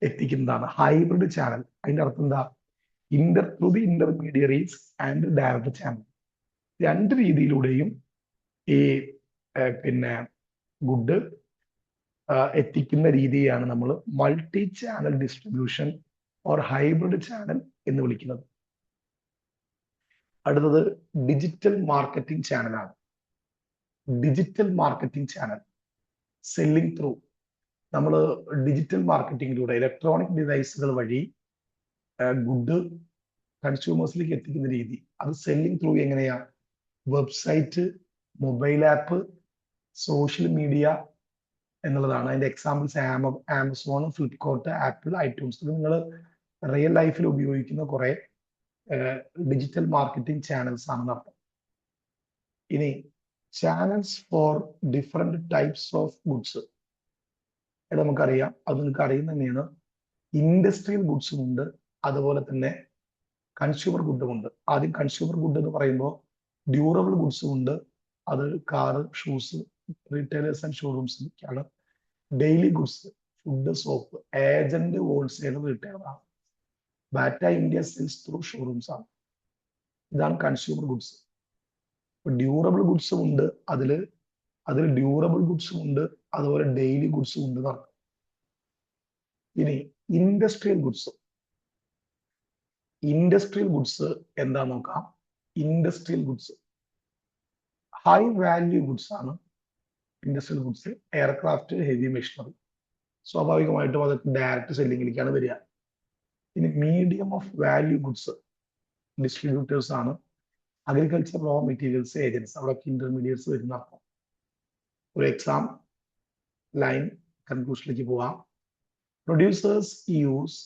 എത്തിക്കുന്നതാണ് hybrid channel. അതിന്റെ അർത്ഥം എന്താ? Through the intermediaries and direct channel. 2 രീതിയിലൂടെയും ഈ പിന്നെ ഗുഡ് എത്തിക്കുന്ന രീതിയാണ് നമ്മൾ multi channel distribution or hybrid channel എന്ന് വിളിക്കുന്നത്. അടുത്തത് ഡിജിറ്റൽ മാർക്കറ്റിംഗ് ചാനലാണ്. Digital marketing channel selling through. നമ്മൾ ഡിജിറ്റൽ മാർക്കറ്റിംഗിലൂടെ ഇലക്ട്രോണിക് ഡിവൈസുകൾ വഴി ഗുഡ് കൺസ്യൂമേഴ്സിലേക്ക് എത്തിക്കുന്ന രീതി. അത് സെല്ലിംഗ് ത്രൂ എങ്ങനെയാ? Website, mobile app, social media എന്നുള്ളതാണ്. അതിന്റെ examples Amazon, Flipkart, apple, iTunes. നിങ്ങൾ റിയൽ ലൈഫിൽ ഉപയോഗിക്കുന്ന കുറെ ഡിജിറ്റൽ മാർക്കറ്റിംഗ് ചാനൽസ് ആണെന്ന് അർത്ഥം. ഇനി channels for different types of goods. നമുക്കറിയാം, അത് നിങ്ങൾക്ക് അറിയുന്ന തന്നെയാണ്. ഇൻഡസ്ട്രിയൽ ഗുഡ്സും ഉണ്ട്, അതുപോലെ തന്നെ കൺസ്യൂമർ ഗുഡും ഉണ്ട്. ആദ്യം കൺസ്യൂമർ ഗുഡ് എന്ന് പറയുമ്പോൾ ഡ്യൂറബിൾ ഗുഡ്സും ഉണ്ട്. അത് കാറ്, ഷൂസ്, റീറ്റെയിലേഴ്സ് ആൻഡ് ഷോറൂംസിലേക്കാണ്. Daily goods, food, soap, agent, wholesaler, retailer ആണ്. Bata India sales through showrooms ആണ്. ഇതാണ് കൺസ്യൂമർ ഗുഡ്സ്. ഡ്യൂറബിൾ ഗുഡ്സും ഉണ്ട്, അതിൽ ഡ്യൂറബിൾ ഗുഡ്സും ഉണ്ട്, അതുപോലെ ഡെയിലി ഗുഡ്സും ഉണ്ട് എന്നാണ്. ഇനി ഇൻഡസ്ട്രിയൽ ഗുഡ്സ്. ഇൻഡസ്ട്രിയൽ ഗുഡ്സ് എന്താ നോക്കാം. Industrial goods high value goods ആണ്. Industrial goods aircraft, heavy machinery, സ്വാഭാവികമായിട്ടും അത് ഡയറക്റ്റ് സെല്ലിങ്ങിലേക്കാണ് വരിക. ഇനി medium of value goods distributors ആണ്. അഗ്രികൾച്ചർ, റോ മെറ്റീരിയൽസ്, ഏജൻസ്, അവിടെ ഇന്റർമീഡിയറ്റ്സ് വരുന്ന അർത്ഥം. ഒരു എക്സാം ലൈൻ കൺക്ലൂഷനിലേക്ക് പോവാം. Producers use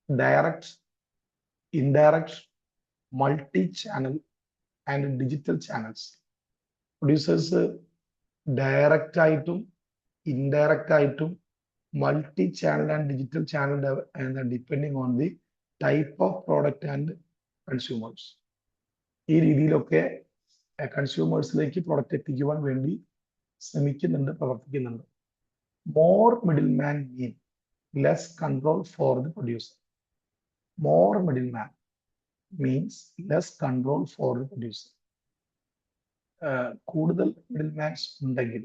direct, indirect, multi channel and digital channels. Producers direct ആയിട്ടും ഇൻഡയറക്റ്റ് ആയിട്ടും multi channel and digital channel depending on the type of product and consumers. ഈ രീതിയിലൊക്കെ കൺസ്യൂമേഴ്സിലേക്ക് പ്രോഡക്റ്റ് എത്തിക്കുവാൻ വേണ്ടി ശ്രമിക്കുന്നുണ്ട്, പ്രവർത്തിക്കുന്നുണ്ട്. More middle man mean less control for the producer. More middle man means less control for the producer. കൂടുതൽ middle mans ഉണ്ടെങ്കിൽ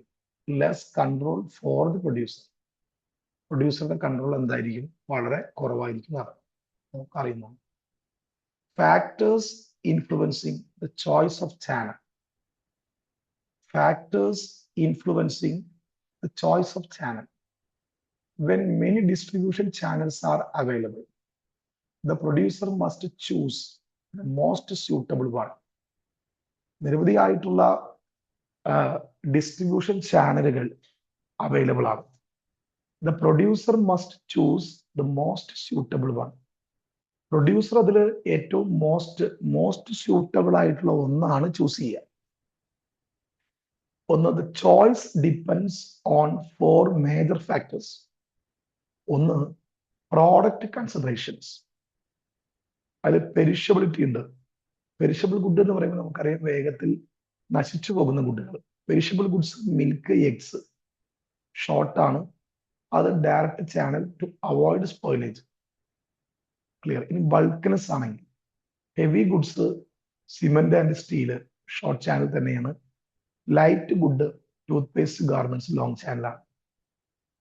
less control for the producer. പ്രൊഡ്യൂസറുടെ control എന്തായിരിക്കും? വളരെ കുറവായിരിക്കും. നമുക്കറിയുന്നു. Factors influencing the choice of channel. Factors influencing the choice of channel. When many distribution channels are available, the producer must choose the most suitable one. നിരവധിയായിട്ടുള്ള distribution ചാനലുകൾ available ആണ്. The producer must choose the most suitable one. പ്രൊഡ്യൂസർ അതിൽ ഏറ്റവും most suitable ആയിട്ടുള്ള ഒന്നാണ് choose ചെയ്യുക. ഒന്ന്, the choice depends on 4 major factors. ഒന്ന്, പ്രോഡക്റ്റ് കൺസിഡറേഷൻസ്. അതിൽ പെരിഷബിലിറ്റി ഉണ്ട്. പെരിഷബിൾ ഗുഡ് എന്ന് പറയുമ്പോൾ നമുക്കറിയാം വേഗത്തിൽ നശിച്ചു പോകുന്ന ഗുഡുകൾ. പെരിഷബിൾ ഗുഡ്സ്, മിൽക്ക്, എഗ്സ് ഷോർട്ടാണ്. അത് direct channel to avoid spoilage. Clear. ഇനി ബൾക്ക്നെസ് ആണെങ്കിൽ heavy goods, cement and steel short channel തന്നെയാണ്. Light good, toothpaste, garments long ചാനലാണ്.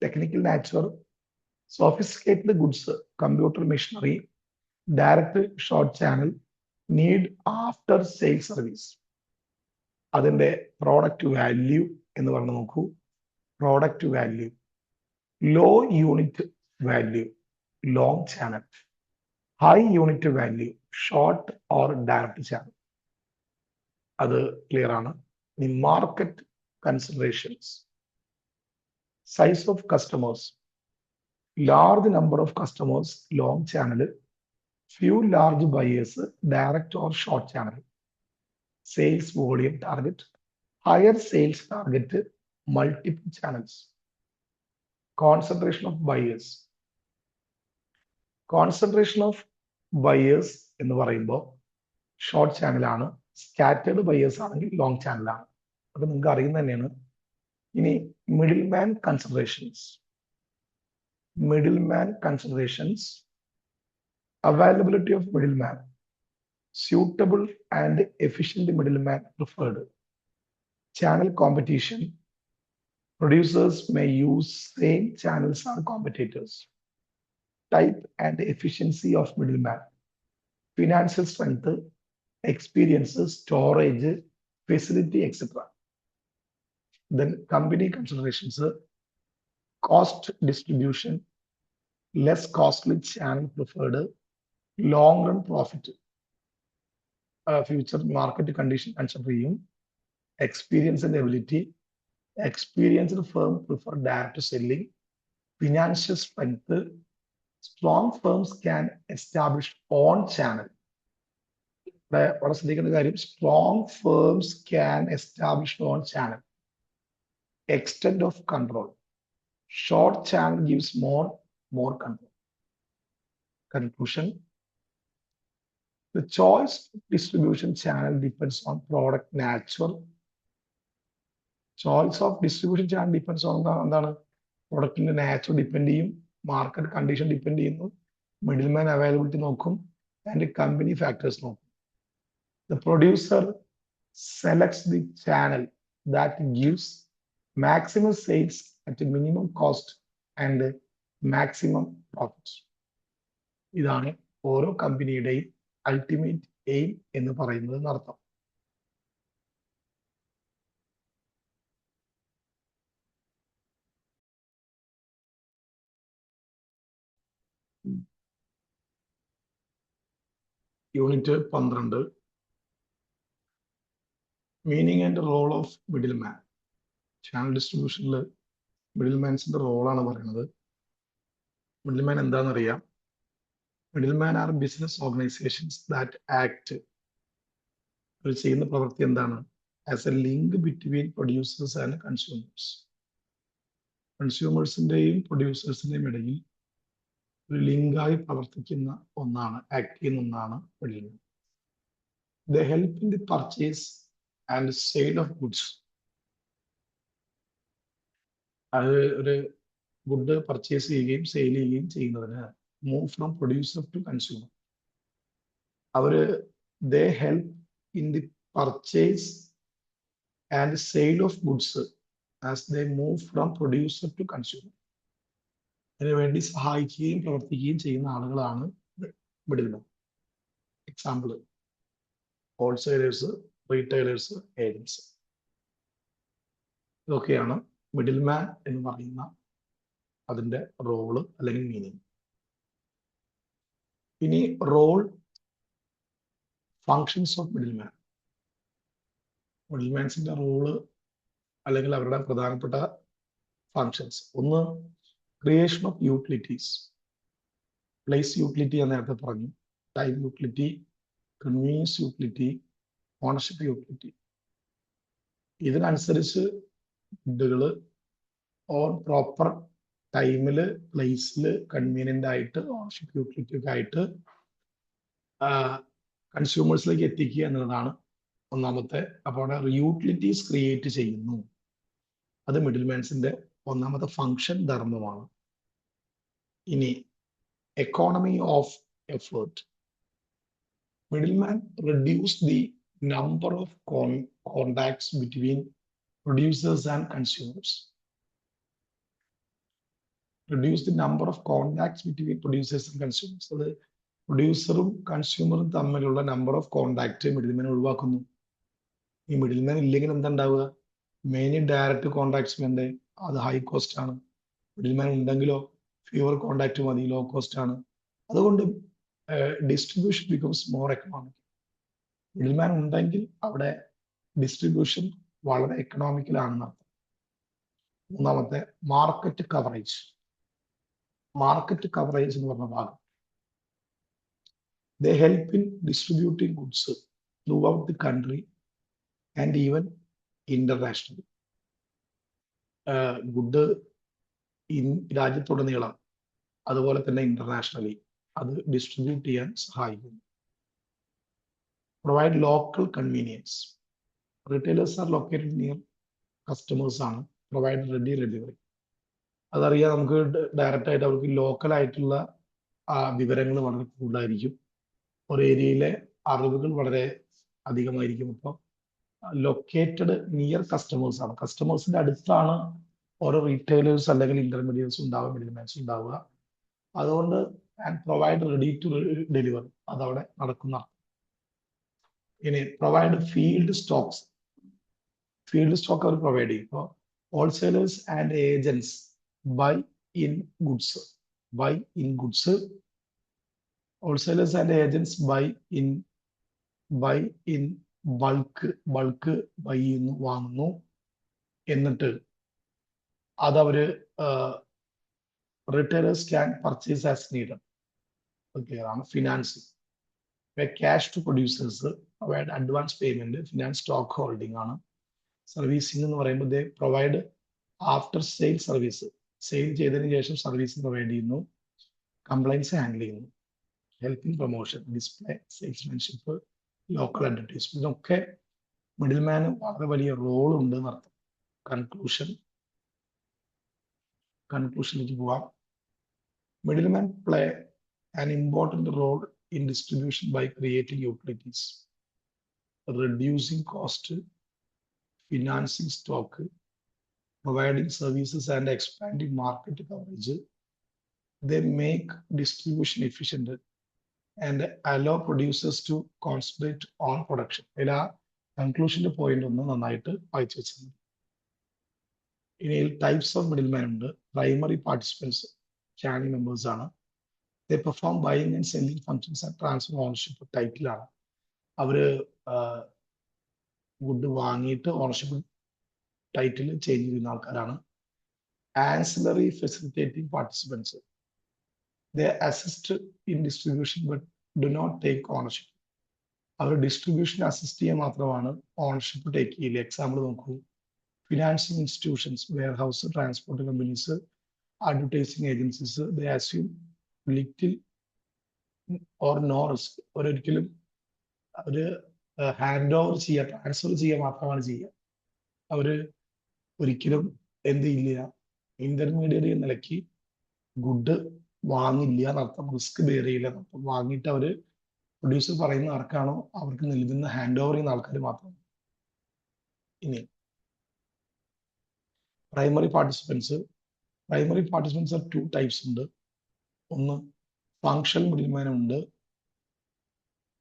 Technical natural, sophisticated goods, computer, machinery, direct short channel, need after sale service. അതിന്റെ product value എന്ന് പറഞ്ഞു നോക്കൂ. Product value, low unit value, long channel. High unit value, short or direct channel. അത് clear ആണ്. ഈ market considerations, size of customers, large number of customers, long channel. Few large buyers, direct or short channel. Sales volume target, higher sales target, multiple channels. Concentration of buyers. Concentration of buyers എന്ന് പറയുമ്പോൾ short ചാനലാണ്. Scattered buyers ആണെങ്കിൽ long ചാനലാണ്. അത് നിങ്ങൾക്ക് അറിയുന്ന തന്നെയാണ്. ഇനി middle man considerations. Middle man considerations, availability of middle man, suitable and efficient middleman preferred. Channel competition. Producers may use same channels as competitors. Type and efficiency of middleman. Financial strength, experience, storage, facility, etc. Then company considerations, cost distribution, less costly channel preferred, long run profit, future market condition considering, experience and ability. Experienced firm prefer direct selling, financial strength. Strong firms can establish own channel. വളരെ ശ്രദ്ധിക്കേണ്ട കാര്യം, strong firms can establish on channel. Extent of control. Short channel gives more control. Conclusion. The choice of distribution channel depends on product nature. Choice of distribution channel depends on എന്താണ് പ്രൊഡക്റ്റിന്റെ nature depend ചെയ്യും, market condition depend ചെയ്യുന്നു, middle man availability നോക്കും, and company factors നോക്കും. The producer selects the channel that gives maximum sales at a minimum cost and maximum profits. ഇതാണ് ഓരോ കമ്പനിയുടെയും ultimate aim എന്ന് പറയുന്നത് എന്നർത്ഥം. Unit 12, meaning and role of middle man. Channel ഡിസ്ട്രിബ്യൂഷനിൽ middle മാൻസിന്റെ റോളാണ് പറയുന്നത്. മിഡിൽ മാൻ എന്താണെന്നറിയാം. Middle man are business organisations that act. അവർ ചെയ്യുന്ന പ്രവൃത്തി എന്താണ്? As a link between producers and consumers. കൺസ്യൂമേഴ്സിന്റെയും പ്രൊഡ്യൂസേഴ്സിന്റെയും ഇടയിൽ ഒരു ലിങ്കായി പ്രവർത്തിക്കുന്ന ഒന്നാണ്, ആക്ട് ചെയ്യുന്ന ഒന്നാണ് middle man. They help in the purchase and sale of goods. അത് ഒരു ഗുഡ് പർച്ചേസ് ചെയ്യുകയും സെയിൽ ചെയ്യുകയും ചെയ്യുന്നതിന് move from producer to consumer. അവര് they help in the purchase and sale of goods as they move from producer to consumer. അതിനുവേണ്ടി സഹായിക്കുകയും പ്രവർത്തിക്കുകയും ചെയ്യുന്ന ആളുകളാണ് middle man. Example wholesalers, retailers, agents. ഇതൊക്കെയാണ് മിഡിൽ മാൻ എന്ന് പറയുന്ന അതിന്റെ റോള് അല്ലെങ്കിൽ മീനിങ്. ഇനി role, functions of middle man. Middle മാൻസിന്റെ റോള് അല്ലെങ്കിൽ അവരുടെ പ്രധാനപ്പെട്ട ഫങ്ഷൻസ്. ഒന്ന്, creation of utilities. Place utility ഞാൻ നേരത്തെ പറഞ്ഞു, time utility, convenience utility, ownership utility. ഇതിനനുസരിച്ച് ഗുഡുകൾ ഓൺ പ്രോപ്പർ ടൈമില്, പ്ലേസില്, കൺവീനിയന്റ് ആയിട്ട്, ഓണർഷിപ്പ് യൂട്ടിലിറ്റി ഒക്കെ ആയിട്ട് കൺസ്യൂമേഴ്സിലേക്ക് എത്തിക്കുക എന്നുള്ളതാണ് ഒന്നാമത്തെ. അപ്പോൾ യൂട്ടിലിറ്റീസ് ക്രിയേറ്റ് ചെയ്യുന്നു. അത് മിഡിൽ മാൻസിന്റെ ഒന്നാമത്തെ ഫങ്ഷൻ, ധർമ്മമാണ്. ഇനി economy of effort. Middleman reduce the number of contacts between producers and consumers. Reduce the number of contacts between producers and consumers. അത് പ്രൊഡ്യൂസറും കൺസ്യൂമറും തമ്മിലുള്ള നമ്പർ ഓഫ് കോണ്ടാക്ട് മിഡിൽമാൻ ഒഴിവാക്കുന്നു. ഈ മിഡിൽമാൻ ഇല്ലെങ്കിൽ എന്താ ഉണ്ടാവുക? മെയിൻ ഡയറക്റ്റ് കോണ്ടാക്ട്സ് വേണ്ടേ? അത് ഹൈ കോസ്റ്റ് ആണ്. മിഡിൽമാൻ ഉണ്ടെങ്കിലോ ഫ്യൂവർ കോണ്ടാക്ട് മതി, ലോ കോസ്റ്റ് ആണ്. അതുകൊണ്ട് distribution becomes more economic. Middleman ഉണ്ടെങ്കിൽ അവിടെ ഡിസ്ട്രിബ്യൂഷൻ വളരെ എക്കണോമിക്കൽ ആണെന്ന് അർത്ഥം. മൂന്നാമത്തെ, മാർക്കറ്റ് കവറേജ്. മാർക്കറ്റ് കവറേജ് എന്ന് പറഞ്ഞ ഭാഗം. They help in distributing goods throughout the country and even internationally. Good രാജ്യത്തുടനീളം അതുപോലെ തന്നെ ഇന്റർനാഷണലി അത് ഡിസ്ട്രിബ്യൂട്ട് ചെയ്യാൻ സഹായിക്കുന്നു. Provide local convenience. Retailers are located near customers ആണ്. Provide ready delivery. അതറിയാം, നമുക്ക് ഡയറക്റ്റ് ആയിട്ട് അവർക്ക് ലോക്കൽ ആയിട്ടുള്ള വിവരങ്ങൾ വളരെ കൂടുതലായിരിക്കും. ഒരു ഏരിയയിലെ അറിവുകൾ വളരെ അധികമായിരിക്കും. അപ്പോൾ ലൊക്കേറ്റഡ് നിയർ കസ്റ്റമേഴ്സ് ആണ്. കസ്റ്റമേഴ്സിന്റെ അടുത്താണ് ഓരോ റീറ്റെയിലേഴ്സ് അല്ലെങ്കിൽ ഇന്റർമീഡിയറ്റ്സ് ഉണ്ടാവുക, മിഡിൽമാൻസ് ഉണ്ടാവുക. അതുകൊണ്ട് and provide ready to deliver, അതവിടെ നടക്കുന്ന. ഇനി provide field stocks. Field stock അവർ പ്രൊവൈഡ് ചെയ്യും. ഇപ്പോൾ wholesalers and agents buy in goods. Buy in goods. Wholesalers and agents buy in bulk buy ചെയ്യുന്നു, വാങ്ങുന്നു. എന്നിട്ട് അതവര് retailers can purchase as needed. Clear ആണ്. Financing. pay cash to producers, provide advance payment, finance stock holding ആണ്. Servicing എന്ന് പറയുമ്പോൾ they provide after sale service, sale ചെയ്തതിനു ശേഷം സർവീസ് പ്രൊവൈഡ് ചെയ്യുന്നു, കംപ്ലൈൻസ് ഹാൻഡിൽ ചെയ്യുന്നു, helping promotion, display, salesmanship, local advertisement, ഒക്കെ middle മാന് വളരെ വലിയ റോൾ ഉണ്ട് എന്നർത്ഥം. കൺക്ലൂഷനിലേക്ക് പോവാം. Middlemen play an important role in distribution by creating utilities, reducing cost, financing stock, providing services and expanding market coverage. They make distribution efficient and allow producers to concentrate on production. ഇതിൽ ആ കൺക്ലൂഷന്റെ point ഒന്ന് നന്നായിട്ട് വായിച്ചു വെച്ചിട്ടുണ്ട്. ഇനി types of middleman ഉണ്ട്. Primary participants channel members ആണ്. They perform buying and selling functions and transfer ownership ടൈറ്റിലാണ്. അവര് ഗുഡ് വാങ്ങിയിട്ട് ഓണർഷിപ്പ് ടൈറ്റിൽ ചേഞ്ച് ചെയ്യുന്ന ആൾക്കാരാണ്. Ancillary facilitating participants, they assist in distribution but do not take ownership. അവർ distribution assist ചെയ്യാൻ മാത്രമാണ്, ownership take ചെയ്യില്ല. എക്സാമ്പിൾ നോക്കൂ. Financing institutions, warehouse, transport companies, advertising agencies, they assume little or no risk. ഒരിക്കലും അവര് hand over ചെയ്യുക, transfer ചെയ്യുക മാത്രമാണ് ചെയ്യുക. അവര് ഒരിക്കലും എന്ത് ചെയ്യില്ല, ഇന്റർമീഡിയറ്റ് നിലയ്ക്ക് ഗുഡ് വാങ്ങില്ല എന്നർത്ഥം, റിസ്ക് ബെയർ ചെയ്യില്ല എന്നർത്ഥം. വാങ്ങിയിട്ട് അവര് പ്രൊഡ്യൂസർ പറയുന്ന ആർക്കാണോ അവർക്ക് നൽകുന്ന ഹാൻഡ് ഓവർ ചെയ്യുന്ന ആൾക്കാർ മാത്രം. ഇനി primary participants R two types ഉണ്ട്. ഒന്ന് ഫങ്ഷണൽ മിഡിൽമാൻ ഉണ്ട്.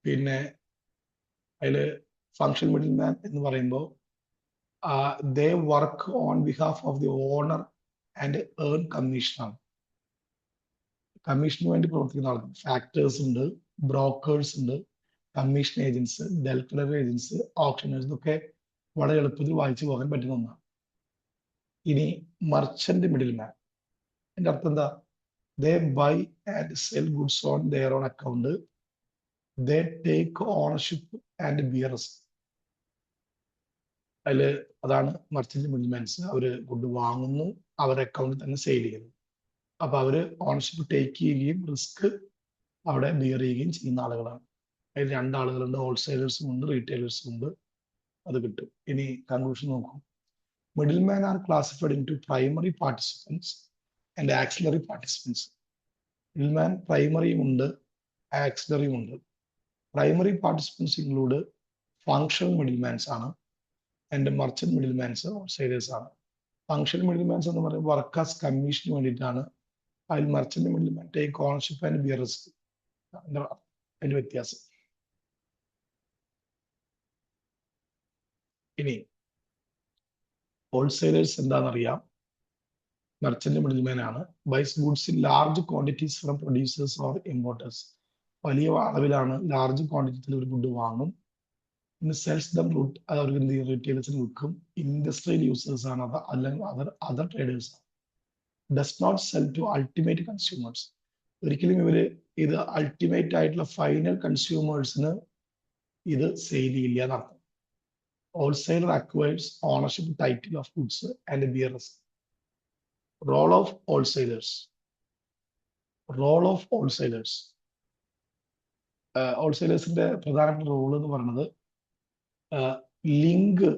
പിന്നെ അതില് ഫങ്ഷണൽ മിഡിൽമാൻ എന്ന് പറയുമ്പോൾ they work on behalf of the owner and earn കമ്മീഷനാണ്. കമ്മീഷന് വേണ്ടി പ്രവർത്തിക്കുന്ന ആൾക്കാർ. ഫാക്ടേഴ്സ് ഉണ്ട്, ബ്രോക്കേഴ്സ് ഉണ്ട്, commission agents, del credere agents, auctioneers, ഇതൊക്കെ വളരെ എളുപ്പത്തിൽ വായിച്ചു പോകാൻ പറ്റുന്ന ഒന്നാണ്. ഇനി മർച്ചന്റ് മിഡിൽമാൻ, എൻ്റെ അർത്ഥം എന്താ? They buy and sell goods on their own account. They take ownership and bear risk. അതില് അതാണ് മർച്ചന്റ് മിഡിൽമാൻസ്. അവര് ഗുഡ് വാങ്ങുന്നു, അവരുടെ അക്കൗണ്ടിൽ തന്നെ സെയിൽ ചെയ്യുന്നു. അപ്പൊ അവര് ഓണർഷിപ്പ് ടേക്ക് ചെയ്യുകയും റിസ്ക് അവിടെ ബിയർ ചെയ്യുകയും ചെയ്യുന്ന ആളുകളാണ്. അതിൽ രണ്ടാളുകളുണ്ട്, ഹോൾസെയിലേഴ്സും ഉണ്ട്, റീറ്റെയിലേഴ്സും ഉണ്ട്. അത് കിട്ടും. ഇനി കൺക്ലൂഷൻ നോക്കൂ. Middleman are classified into primary participants and auxiliary participants. Middleman പ്രൈമറിയും ഉണ്ട്, ആക്സിലറിയും ഉണ്ട്. Primary participants include functional middlemans ആണ്, ആൻഡ് മർച്ചന്റ് മിഡിൽമാൻസ് ഹോൾസെയിലേഴ്സ് ആണ്. ഫങ്ഷണൽ മിഡിൽമാൻസ് എന്ന് പറയുമ്പോൾ വർക്കേഴ്സ് കമ്മീഷന് വേണ്ടിയിട്ടാണ്. അതിൽ merchant middleman take ownership and bear risk. അതിന്റെ വ്യത്യാസം. ഇനി ഹോൾസെയിലേഴ്സ് എന്താണെന്നറിയാം. മർച്ചന്റ് മിഡിൽമാൻ ആണ്. Buys goods in large quantities from producers or importers. വലിയ അളവിലാണ്, ലാർജ് ക്വാണ്ടിറ്റിയിൽ ഒരു ഗുഡ് വാങ്ങും. പിന്നെ സെൽസ് ദം റൂട്ട്, അത് അവർക്ക് എന്ത് ചെയ്യും, റീറ്റെയിലേഴ്സിന് വിൽക്കും. ഇൻഡസ്ട്രിയൽ യൂസേഴ്സ് ആണ് അത്, അല്ലെങ്കിൽ അതർ ട്രേഡേഴ്സ് ആണ്. Does not sell to ultimate consumers. ഒരിക്കലും ഇവര് ഇത് അൾട്ടിമേറ്റ് ആയിട്ടുള്ള ഫൈനൽ കൺസ്യൂമേഴ്സിന് ഇത് സെയിൽ ചെയ്യില്ല എന്നർത്ഥം. Wholesaler acquires ownership title of goods and bear risk. Role of wholesalers. ഹോൾസെയിലേഴ്സിന്റെ പ്രധാനപ്പെട്ട റോൾ എന്ന് പറയുന്നത് link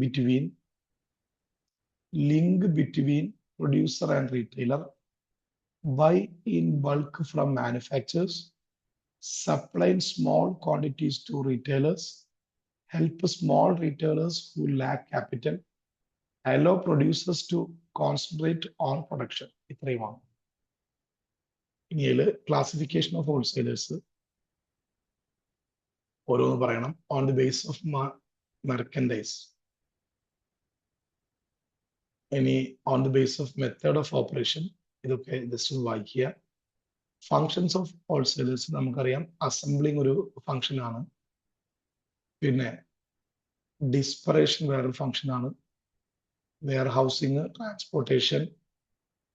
between producer and retailer, buy in bulk from manufacturers, supply in small quantities to retailers, help small retailers who lack capital, allow producers to concentrate on production. ഇത്രയുമാണ്. ഇനിയിൽ classification of wholesalers ഓരോന്ന് പറയണം. On the base of merchandise. ഇനി on the base of method of operation. ഇതൊക്കെ just വായിക്കുക. Functions of wholesalers നമുക്കറിയാം. Assembling ഒരു function ആണ്. പിന്നെ ഡിസ്പറേഷൻ വേറൊരു ഫങ്ഷൻ ആണ്. Warehousing, transportation,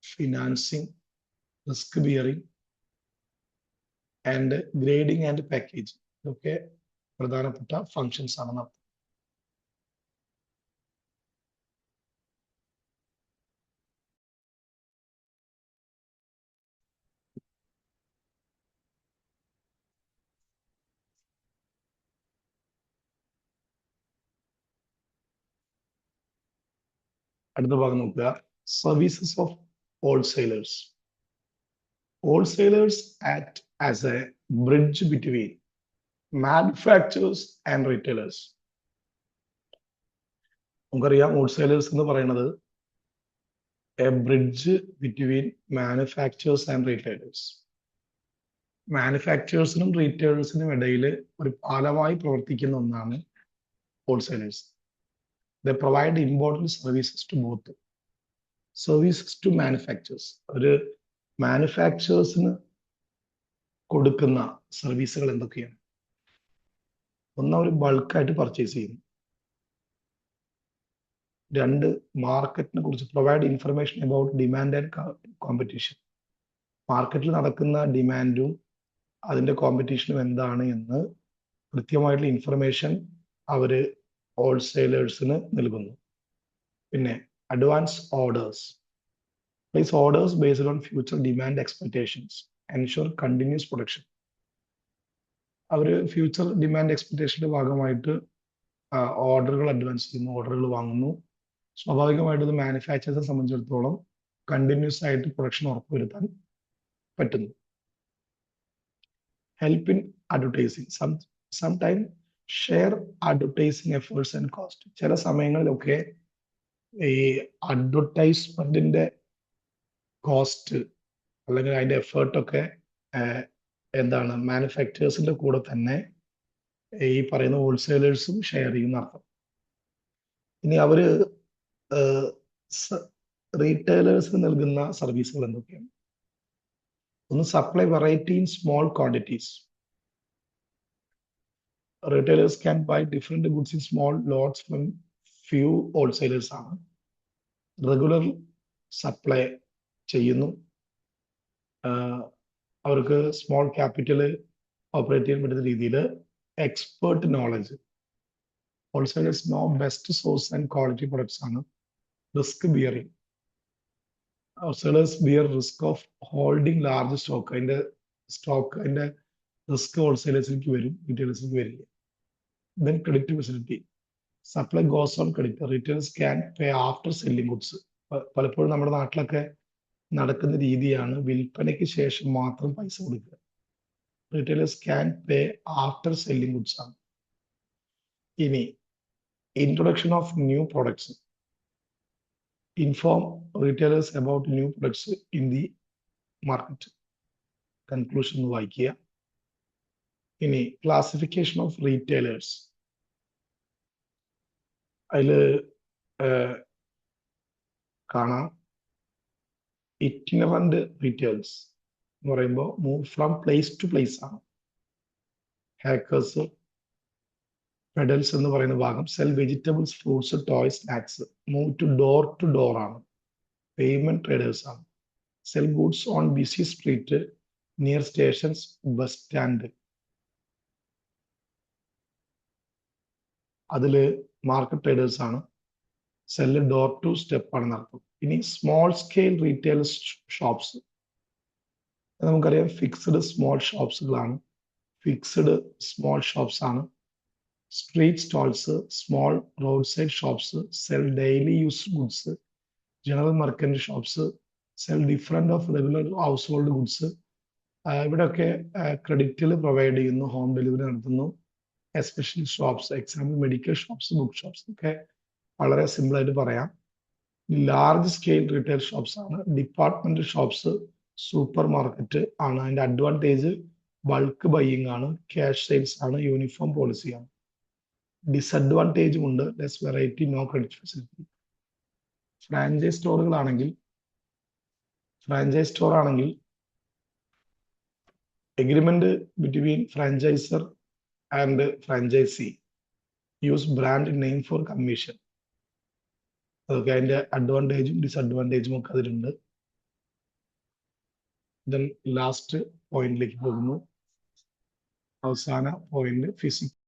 financing, risk bearing, and grading and packaging. ഇതൊക്കെ പ്രധാനപ്പെട്ട ഫങ്ഷൻസ് ആണ്. അടുത്ത ഭാഗം നോക്കുക, services of wholesalers. Wholesalers act as a bridge between manufacturers and retailers. നമുക്കറിയാം ഹോൾസെയിലേഴ്സ് എന്ന് പറയുന്നത് a bridge between manufacturers and retailers. മാനുഫാക്ചേഴ്സിനും റീറ്റെയിലേഴ്സിനും ഇടയിൽ ഒരു പാലമായി പ്രവർത്തിക്കുന്ന ഒന്നാണ് wholesalers. They provide important services to both. Services to manufacturers. ഒരു മാനുഫാക്ചേഴ്സിന് കൊടുക്കുന്ന സർവീസുകൾ എന്തൊക്കെയാണ്? ഒന്ന്, അവർ ബൾക്കായിട്ട് പർച്ചേസ് ചെയ്യുന്നു. രണ്ട്, മാർക്കറ്റിനെ കുറിച്ച് provide information about demand and competition. മാർക്കറ്റിൽ നടക്കുന്ന ഡിമാൻഡും അതിന്റെ കോമ്പറ്റീഷനും എന്താണ് എന്ന് കൃത്യമായിട്ടുള്ള ഇൻഫർമേഷൻ അവര് ഹോൾസെയിലേഴ്സിന് നൽകുന്നു. പിന്നെ advance orders. Place orders based on future demand expectations, ensure continuous production. അവർ ഫ്യൂച്ചർ ഡിമാൻഡ് എക്സ്പെക്ടേഷന്റെ ഭാഗമായിട്ട് ഓർഡറുകൾ അഡ്വാൻസ് ചെയ്യുന്നു, ഓർഡറുകൾ വാങ്ങുന്നു. സ്വാഭാവികമായിട്ട് ഇത് മാനുഫാക്ചേഴ്സിനെ സംബന്ധിച്ചിടത്തോളം കണ്ടിന്യൂസ് ആയിട്ട് പ്രൊഡക്ഷൻ ഉറപ്പുവരുത്താൻ പറ്റുന്നു. Help in advertising. Sometime share advertising efforts and cost. ചില സമയങ്ങളിലൊക്കെ ഈ അഡ്വർടൈസ്മെന്റിന്റെ കോസ്റ്റ് അല്ലെങ്കിൽ അതിന്റെ എഫേർട്ടൊക്കെ എന്താണ് മാനുഫാക്ചേഴ്സിന്റെ കൂടെ തന്നെ ഈ പറയുന്ന ഹോൾസെയിലേഴ്സും ഷെയർ ചെയ്യുന്ന അർത്ഥം. ഇനി അവര് റീറ്റെയിലേഴ്സിന് നൽകുന്ന സർവീസുകൾ എന്തൊക്കെയാണ്? ഒന്ന്, supply variety in small quantities. Retailers can buy different goods in small lots from few wholesalers ആണ്. റെഗുലർ സപ്ലൈ ചെയ്യുന്നു. അവർക്ക് സ്മോൾ ക്യാപിറ്റൽ ഓപ്പറേറ്റ് ചെയ്യാൻ പറ്റുന്ന രീതിയിൽ expert knowledge. Wholesalers know best source and quality products ആണ്. Risk bearing. Wholesalers bear risk of holding large stock. അതിന്റെ risk ഹോൾസെയിലേഴ്സിലേക്ക് വരും, റീറ്റെയിലേഴ്സിലേക്ക് വരില്ല. Then credit facility. Supply goes on credit. Retailers can pay after selling goods. പലപ്പോഴും നമ്മുടെ നാട്ടിലൊക്കെ നടക്കുന്ന രീതിയാണ് വിൽപ്പനയ്ക്ക് ശേഷം മാത്രം പൈസ കൊടുക്കുക. Retailers can pay after selling goods ആണ്. ഇനി introduction of new products. Inform retailers about new products in the market. Conclusion വായിക്കുക. ഇനി ക്ലാസിഫിക്കേഷൻ ഓഫ് റീറ്റെയിലേഴ്സ്. അതില് കാണാം ഇറ്റിനറന്റ് റീറ്റെയിൽസ് എന്ന് പറയുമ്പോൾ move from place to place ആണ്. ഹാക്കേഴ്സ്, പെഡൽസ് എന്ന് പറയുന്ന ഭാഗം sell vegetables, fruits, toys, snacks. Move to door ആണ്. പേയ്മെന്റ് ട്രേഡേഴ്സ് ആണ്. Sell goods on busy street, near stations, bus stand. അതില് മാർക്കറ്റ് ട്രേഡേഴ്സ് ആണ്. സെല്ല് ഡോർ ടു സ്റ്റെപ്പ് ആണെന്ന് അർത്ഥം. ഇനി സ്മോൾ സ്കെയിൽ റീറ്റെയിൽ ഷോപ്സ്. നമുക്കറിയാം ഫിക്സ്ഡ് സ്മോൾ ഷോപ്സുകളാണ്. Fixed small shops ആണ്. Street stalls, small road side shops, sell daily use goods. General മെർക്കന്റ് shops sell different of regular house hold goods. ഇവിടെയൊക്കെ ക്രെഡിറ്റിൽ provide ചെയ്യുന്നു, home delivery നടത്തുന്നു. Especial shops, example medical shops, book shops ഒക്കെ വളരെ simple ആയിട്ട് പറയാം. Large scale retail shops ആണ്. Department shops, super market ആണ്. അതിന്റെ അഡ്വാൻറ്റേജ് ബൾക്ക് ബൈയിങ് ആണ്, ക്യാഷ് സെയിൽസ് ആണ്, യൂണിഫോം പോളിസിയാണ്. ഡിസഡ്വാൻറ്റേജും ഉണ്ട്, less variety, no credit facility. Franchise store ആണെങ്കിൽ agreement between franchiser and franchisee, use brand name for commission. അതൊക്കെ അതിന്റെ അഡ്വാൻറ്റേജും ഡിസഡ്വാൻറ്റേജും ഒക്കെ അതിലുണ്ട്. ദെൻ ലാസ്റ്റ് പോയിന്റിലേക്ക് പോകുന്നു. അവസാന പോയിന്റ് ഫിസിക്സ്